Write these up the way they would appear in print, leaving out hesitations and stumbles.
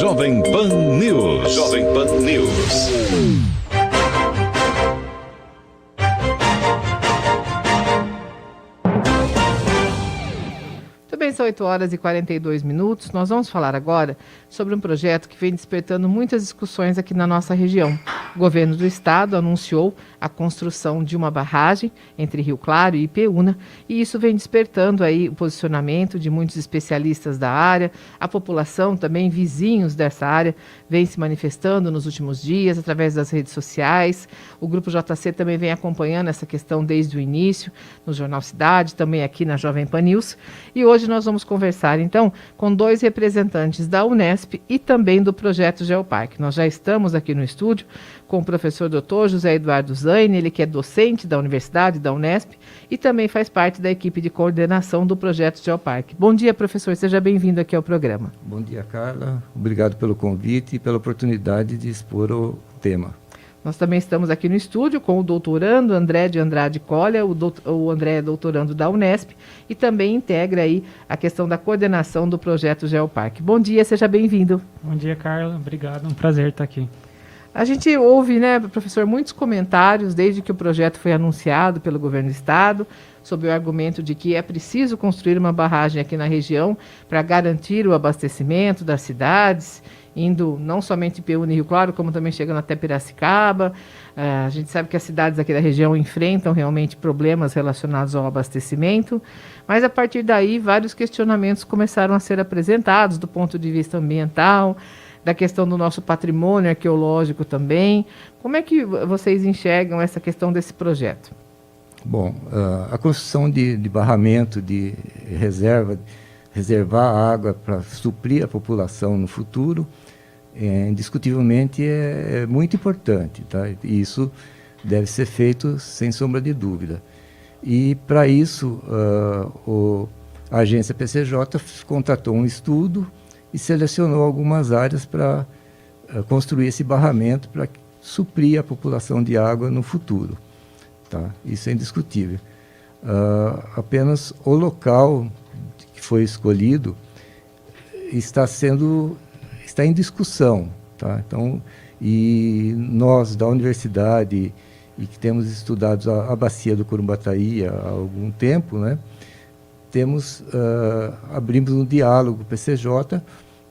Jovem Pan News. Jovem Pan News. Também são 8h42. Nós vamos falar agora sobre um projeto que vem despertando muitas discussões aqui na nossa região. O governo do estado anunciou a construção de uma barragem entre Rio Claro e Ipeúna, e isso vem despertando aí o posicionamento de muitos especialistas da área. A população também, vizinhos dessa área, vem se manifestando nos últimos dias através das redes sociais. O Grupo JC também vem acompanhando essa questão desde o início, no Jornal Cidade, também aqui na Jovem Pan News. E hoje nós vamos conversar, então, com dois representantes da Unesp e também do projeto Geoparque. Nós já estamos aqui no estúdio com o professor Dr. José Eduardo Zaine, ele que é docente da Universidade, da Unesp, e também faz parte da equipe de coordenação do projeto Geoparque. Bom dia, professor, seja bem-vindo aqui ao programa. Bom dia, Carla. Obrigado pelo convite e pela oportunidade de expor o tema. Nós também estamos aqui no estúdio com o doutorando André de Andrade Colha, o André é doutorando da Unesp e também integra aí a questão da coordenação do projeto Geoparque. Bom dia, seja bem-vindo. Bom dia, Carla. Obrigado, um prazer estar aqui. A gente ouve, né, professor, muitos comentários desde que o projeto foi anunciado pelo governo do estado, sob o argumento de que é preciso construir uma barragem aqui na região para garantir o abastecimento das cidades, indo não somente Ipeúna e Rio Claro, como também chegando até Piracicaba. A gente sabe que as cidades aqui da região enfrentam realmente problemas relacionados ao abastecimento, mas a partir daí vários questionamentos começaram a ser apresentados do ponto de vista ambiental, da questão do nosso patrimônio arqueológico também. Como é que vocês enxergam essa questão desse projeto? Bom, a construção de barramento, de reservar água para suprir a população no futuro, indiscutivelmente é muito importante, tá? E isso deve ser feito sem sombra de dúvida. E para isso, a agência PCJ contratou um estudo e selecionou algumas áreas para construir esse barramento para suprir a população de água no futuro. Tá? Isso é indiscutível. Apenas o local que foi escolhido está em discussão. Tá? Então, e nós da universidade e que temos estudado a bacia do Curumbataí há algum tempo, né, abrimos um diálogo PCJ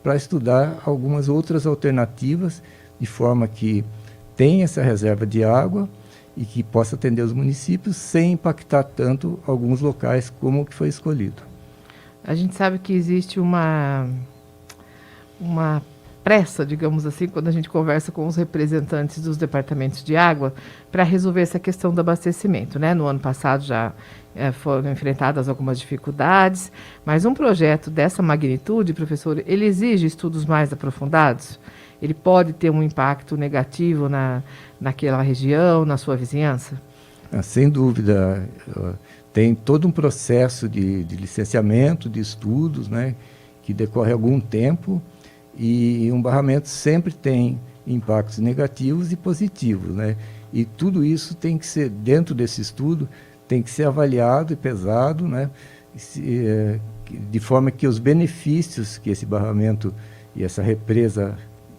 para estudar algumas outras alternativas de forma que tenha essa reserva de água e que possa atender os municípios sem impactar tanto alguns locais como o que foi escolhido. A gente sabe que existe uma pressa, digamos assim, quando a gente conversa com os representantes dos departamentos de água para resolver essa questão do abastecimento, né? No ano passado já foram enfrentadas algumas dificuldades, mas um projeto dessa magnitude, professor, ele exige estudos mais aprofundados? Ele pode ter um impacto negativo naquela região, na sua vizinhança? Sem dúvida. Tem todo um processo de licenciamento, de estudos, né, que decorre algum tempo, e um barramento sempre tem impactos negativos e positivos, né? E tudo isso tem que ser, dentro desse estudo, tem que ser avaliado e pesado, né? De forma que os benefícios que esse barramento e essa represa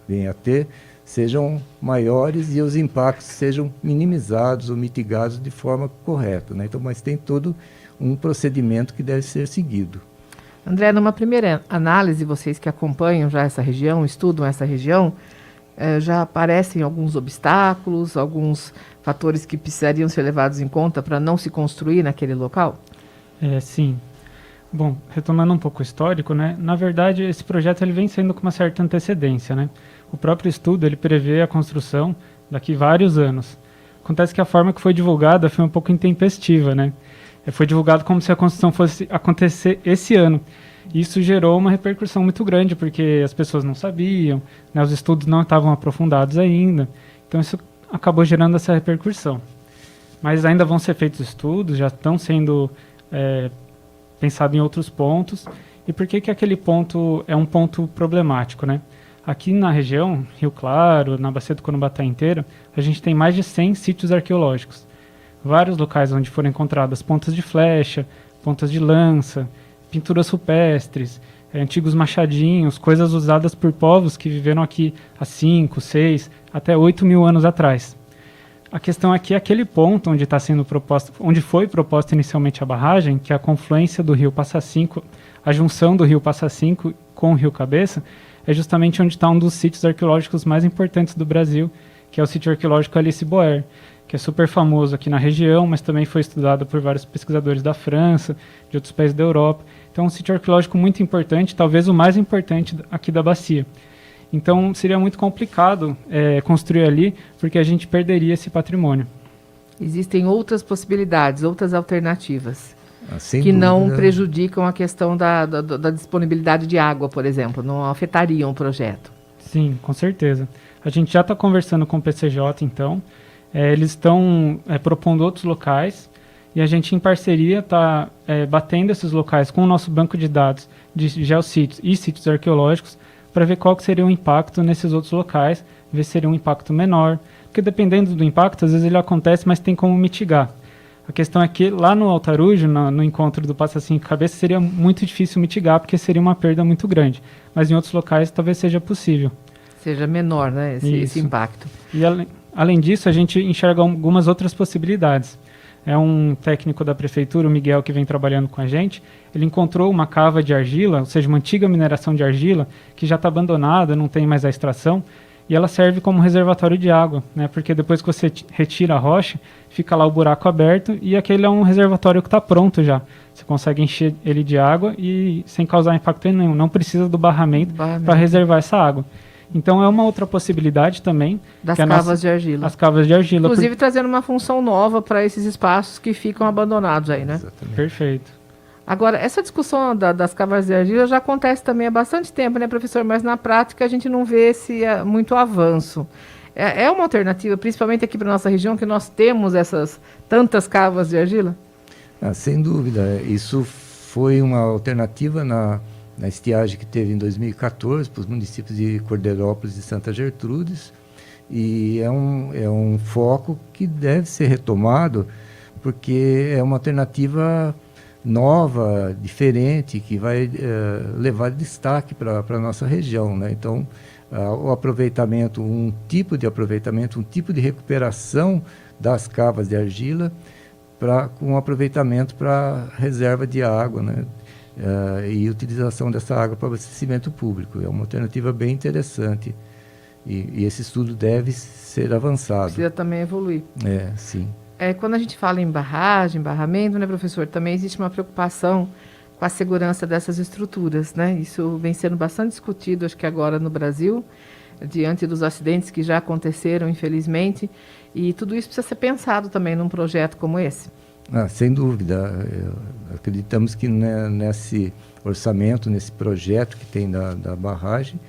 vêm a ter sejam maiores e os impactos sejam minimizados ou mitigados de forma correta, né? Então, mas tem todo um procedimento que deve ser seguido. André, numa primeira análise, vocês que acompanham já essa região, estudam essa região, já aparecem alguns obstáculos, alguns fatores que precisariam ser levados em conta para não se construir naquele local? Sim. Bom, retomando um pouco o histórico, né? Na verdade, esse projeto ele vem sendo com uma certa antecedência, né? O próprio estudo ele prevê a construção daqui vários anos. Acontece que a forma que foi divulgada foi um pouco intempestiva, né? Foi divulgado como se a construção fosse acontecer esse ano. Isso gerou uma repercussão muito grande, porque as pessoas não sabiam, né? Os estudos não estavam aprofundados ainda. Então isso acabou gerando essa repercussão. Mas ainda vão ser feitos estudos, já estão sendo pensados em outros pontos. E por que aquele ponto é um ponto problemático, né? Aqui na região, Rio Claro, na Bacia do Curumbataí inteira, a gente tem mais de 100 sítios arqueológicos. Vários locais onde foram encontradas pontas de flecha, pontas de lança, pinturas rupestres, antigos machadinhos, coisas usadas por povos que viveram aqui há 5, 6, até 8 mil anos atrás. A questão aqui é aquele ponto onde está sendo proposta, onde foi proposta inicialmente a barragem, que é a confluência do rio Passa Cinco, a junção do rio Passa Cinco com o rio Cabeça, é justamente onde está um dos sítios arqueológicos mais importantes do Brasil, que é o sítio arqueológico Alice Boer, que é super famoso aqui na região, mas também foi estudado por vários pesquisadores da França, de outros países da Europa. Então é um sítio arqueológico muito importante, talvez o mais importante aqui da bacia. Então seria muito complicado construir ali, porque a gente perderia esse patrimônio. Existem outras possibilidades, outras alternativas, Sem que dúvida. não prejudicam a questão da disponibilidade de água, por exemplo, não afetariam o projeto. Sim, com certeza. A gente já está conversando com o PCJ, então. Eles estão propondo outros locais e a gente, em parceria, está batendo esses locais com o nosso banco de dados de geossítios e sítios arqueológicos para ver qual que seria o impacto nesses outros locais, ver se seria um impacto menor, porque dependendo do impacto, às vezes ele acontece, mas tem como mitigar. A questão é que lá no Altarujo, no encontro do Passa Cinco Cabeça, seria muito difícil mitigar, porque seria uma perda muito grande, mas em outros locais talvez seja possível. Seja menor, né, esse impacto. E além disso, a gente enxerga algumas outras possibilidades. É um técnico da prefeitura, o Miguel, que vem trabalhando com a gente. Ele encontrou uma cava de argila, ou seja, uma antiga mineração de argila, que já está abandonada, não tem mais a extração, e ela serve como reservatório de água, né? Porque depois que você retira a rocha, fica lá o buraco aberto, e aquele é um reservatório que está pronto já. Você consegue encher ele de água e sem causar impacto nenhum. Não precisa do barramento para reservar essa água. Então é uma outra possibilidade também. Das cavas de argila. As cavas de argila. Inclusive trazendo uma função nova para esses espaços que ficam abandonados aí, né? Exatamente. Perfeito. Agora, essa discussão das cavas de argila já acontece também há bastante tempo, né, professor? Mas na prática a gente não vê muito avanço. É uma alternativa, principalmente aqui para nossa região, que nós temos essas tantas cavas de argila? Sem dúvida. Isso foi uma alternativa na estiagem que teve em 2014 para os municípios de Cordeirópolis e Santa Gertrudes, e é um foco que deve ser retomado, porque é uma alternativa nova, diferente, que vai levar destaque para a nossa região, né? Então, o aproveitamento, um tipo de recuperação das cavas de argila com aproveitamento para reserva de água, né? E utilização dessa água para abastecimento público. É uma alternativa bem interessante e esse estudo deve ser avançado. Precisa também evoluir. Sim. Quando a gente fala em barragem, barramento, né, professor, também existe uma preocupação com a segurança dessas estruturas, né? Isso vem sendo bastante discutido, acho que agora no Brasil, diante dos acidentes que já aconteceram, infelizmente, e tudo isso precisa ser pensado também num projeto como esse. Sem dúvida. Acreditamos que nesse orçamento, nesse projeto que tem da barragem,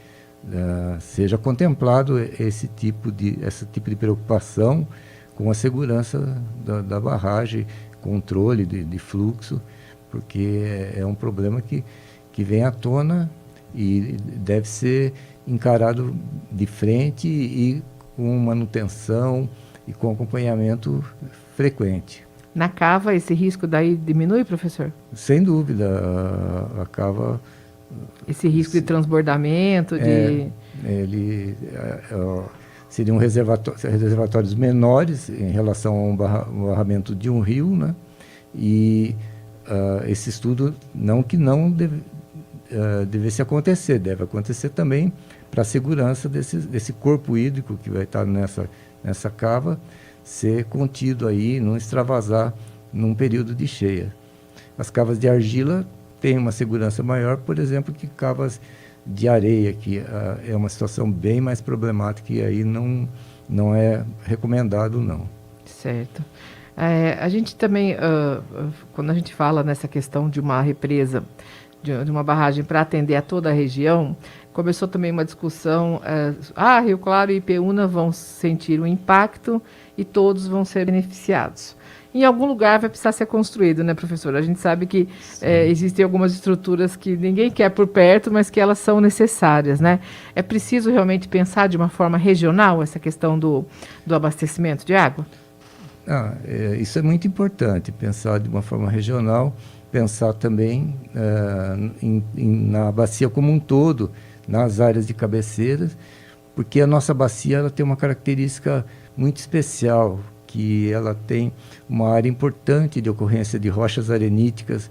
seja contemplado esse tipo de preocupação com a segurança da barragem, controle de fluxo, porque é um problema que vem à tona e deve ser encarado de frente e com manutenção e com acompanhamento frequente. Na cava, esse risco daí diminui, professor? Sem dúvida, a cava... Esse risco de transbordamento, seriam reservatórios menores em relação ao barramento de um rio, né? E esse estudo não devesse acontecer, deve acontecer também para a segurança desse corpo hídrico que vai estar nessa cava, ser contido aí, não extravasar num período de cheia. As cavas de argila têm uma segurança maior, por exemplo, que cavas de areia, que é uma situação bem mais problemática e aí não é recomendado, não. Certo. A gente também, quando a gente fala nessa questão de uma represa, de uma barragem para atender a toda a região, começou também uma discussão, Rio Claro e Ipeúna vão sentir o impacto e todos vão ser beneficiados. Em algum lugar vai precisar ser construído, né, professor? A gente sabe que existem algumas estruturas que ninguém quer por perto, mas que elas são necessárias, né? É preciso realmente pensar de uma forma regional essa questão do abastecimento de água? Isso é muito importante, pensar de uma forma regional, pensar também na bacia como um todo, nas áreas de cabeceiras, porque a nossa bacia ela tem uma característica muito especial, que ela tem uma área importante de ocorrência de rochas areníticas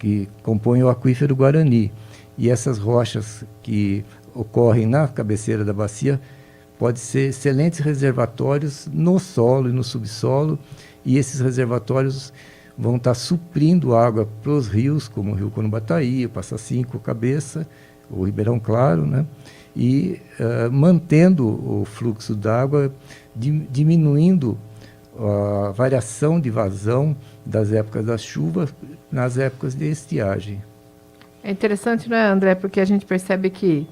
que compõem o aquífero Guarani. E essas rochas que ocorrem na cabeceira da bacia podem ser excelentes reservatórios no solo e no subsolo, e esses reservatórios vão estar suprindo água para os rios, como o Rio Corumbataí, o Passa Cinco, Cabeça, o Ribeirão Claro, né? E mantendo o fluxo d'água, diminuindo a variação de vazão das épocas das chuvas nas épocas de estiagem. É interessante, né, André, porque a gente percebe que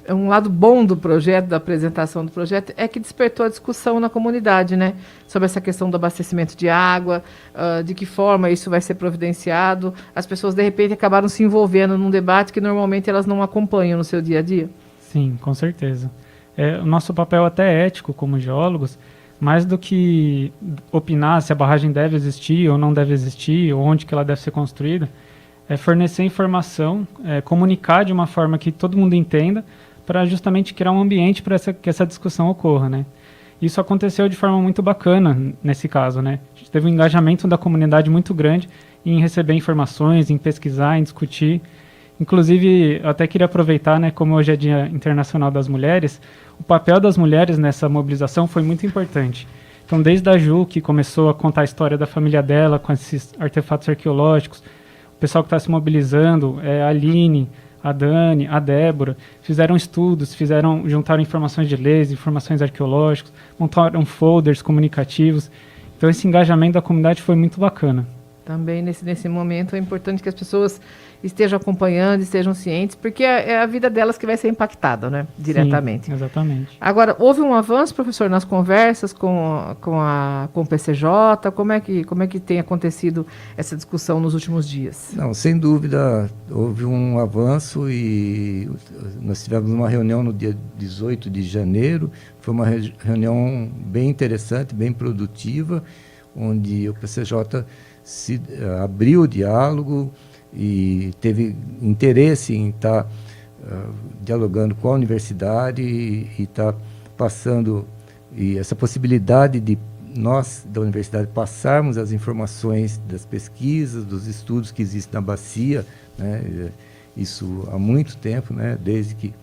um lado bom do projeto, da apresentação do projeto, é que despertou a discussão na comunidade, né, sobre essa questão do abastecimento de água, de que forma isso vai ser providenciado. As pessoas, de repente, acabaram se envolvendo num debate que normalmente elas não acompanham no seu dia a dia. Sim, com certeza. O nosso papel até é ético como geólogos, mais do que opinar se a barragem deve existir ou não deve existir, ou onde que ela deve ser construída, é fornecer informação, comunicar de uma forma que todo mundo entenda, para justamente criar um ambiente para que essa discussão ocorra, né? Isso aconteceu de forma muito bacana nesse caso, né? A gente teve um engajamento da comunidade muito grande em receber informações, em pesquisar, em discutir. Inclusive, eu até queria aproveitar, né, como hoje é Dia Internacional das Mulheres, o papel das mulheres nessa mobilização foi muito importante. Então, desde a Ju, que começou a contar a história da família dela com esses artefatos arqueológicos, o pessoal que está se mobilizando, a Aline, a Dani, a Débora, fizeram estudos, juntaram informações de leis, informações arqueológicas, montaram folders comunicativos. Então, esse engajamento da comunidade foi muito bacana. Também nesse momento é importante que as pessoas estejam acompanhando, estejam cientes, porque é a vida delas que vai ser impactada, né, diretamente. Sim, exatamente. Agora, houve um avanço, professor, nas conversas com o PCJ? Como é que tem acontecido essa discussão nos últimos dias? Não, sem dúvida, houve um avanço e nós tivemos uma reunião no dia 18 de janeiro, foi uma reunião bem interessante, bem produtiva, onde o PCJ abriu o diálogo e teve interesse em estar dialogando com a universidade e estar passando, e essa possibilidade de nós, da universidade, passarmos as informações das pesquisas, dos estudos que existem na bacia, né, isso há muito tempo, né, desde que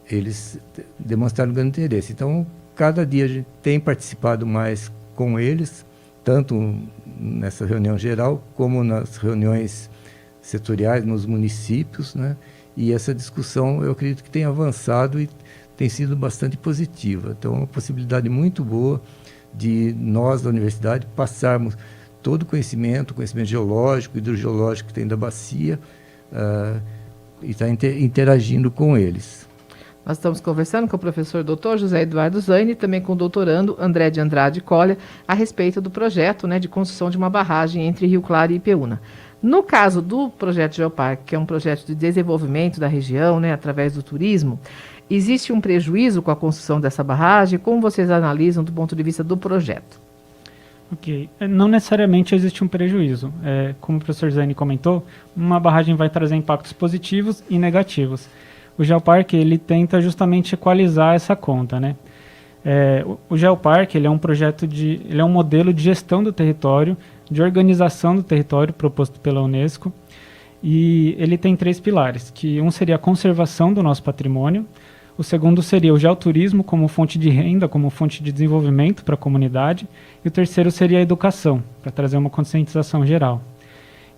eles demonstraram grande interesse. Então, cada dia a gente tem participado mais com eles, tanto nessa reunião geral, como nas reuniões setoriais, nos municípios, né? E essa discussão, eu acredito que tem avançado e tem sido bastante positiva. Então, é uma possibilidade muito boa de nós, da universidade, passarmos todo o conhecimento geológico, hidrogeológico que tem da bacia, e estar interagindo com eles. Nós estamos conversando com o professor Dr. José Eduardo Zaine e também com o doutorando André de Andrade Colha a respeito do projeto, né, de construção de uma barragem entre Rio Claro e Ipeúna. No caso do projeto Geoparque, que é um projeto de desenvolvimento da região, né, através do turismo, existe um prejuízo com a construção dessa barragem? Como vocês analisam do ponto de vista do projeto? Ok. Não necessariamente existe um prejuízo. Como o professor Zaine comentou, uma barragem vai trazer impactos positivos e negativos. O Geoparque, ele tenta justamente equalizar essa conta, né? O Geoparque, ele é um projeto ele é um modelo de gestão do território, de organização do território proposto pela Unesco, e ele tem 3 pilares, que um seria a conservação do nosso patrimônio, o segundo seria o geoturismo como fonte de renda, como fonte de desenvolvimento para a comunidade, e o terceiro seria a educação, para trazer uma conscientização geral.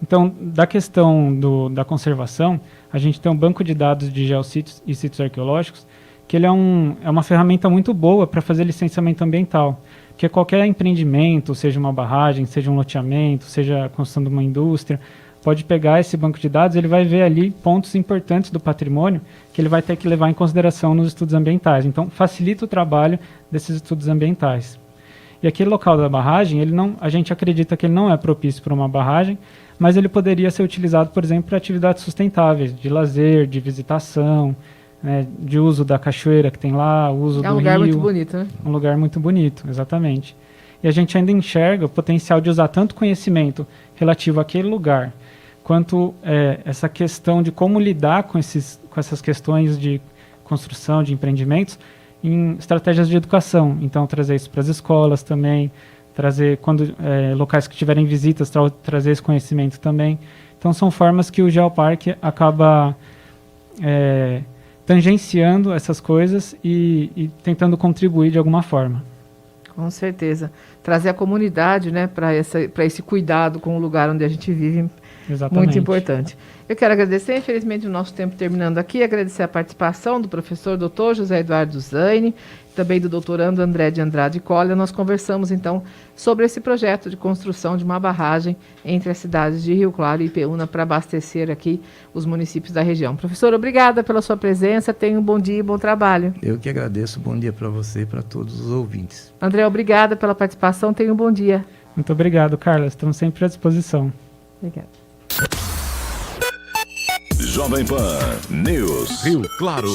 Então, da questão da conservação, a gente tem um banco de dados de geossítios e sítios arqueológicos, que ele é uma ferramenta muito boa para fazer licenciamento ambiental, porque qualquer empreendimento, seja uma barragem, seja um loteamento, seja a construção de uma indústria, pode pegar esse banco de dados, ele vai ver ali pontos importantes do patrimônio que ele vai ter que levar em consideração nos estudos ambientais. Então, facilita o trabalho desses estudos ambientais. E aquele local da barragem, a gente acredita que ele não é propício para uma barragem, mas ele poderia ser utilizado, por exemplo, para atividades sustentáveis, de lazer, de visitação, né, de uso da cachoeira que tem lá, uso do rio. É um lugar muito bonito, né? Um lugar muito bonito, exatamente. e a gente ainda enxerga o potencial de usar tanto conhecimento relativo àquele lugar, quanto essa questão de como lidar com essas questões de construção, de empreendimentos, em estratégias de educação. Então, trazer isso para as escolas também, trazer, quando locais que tiverem visitas, trazer esse conhecimento também. Então, são formas que o Geoparque acaba tangenciando essas coisas e tentando contribuir de alguma forma. Com certeza. Trazer a comunidade, né, para esse cuidado com o lugar onde a gente vive. Exatamente. Muito importante. Eu quero agradecer, infelizmente o nosso tempo terminando aqui, agradecer a participação do professor Dr. José Eduardo Zaine, também do doutorando André de Andrade Collier. Nós conversamos então sobre esse projeto de construção de uma barragem entre as cidades de Rio Claro e Ipeúna para abastecer aqui os municípios da região. Professor, obrigada pela sua presença, tenha um bom dia e bom trabalho. Eu que agradeço, bom dia para você e para todos os ouvintes. André, obrigada pela participação, tenha um bom dia. Muito obrigado, Carla, estamos sempre à disposição. Obrigada. Jovem Pan News. Rio Claro.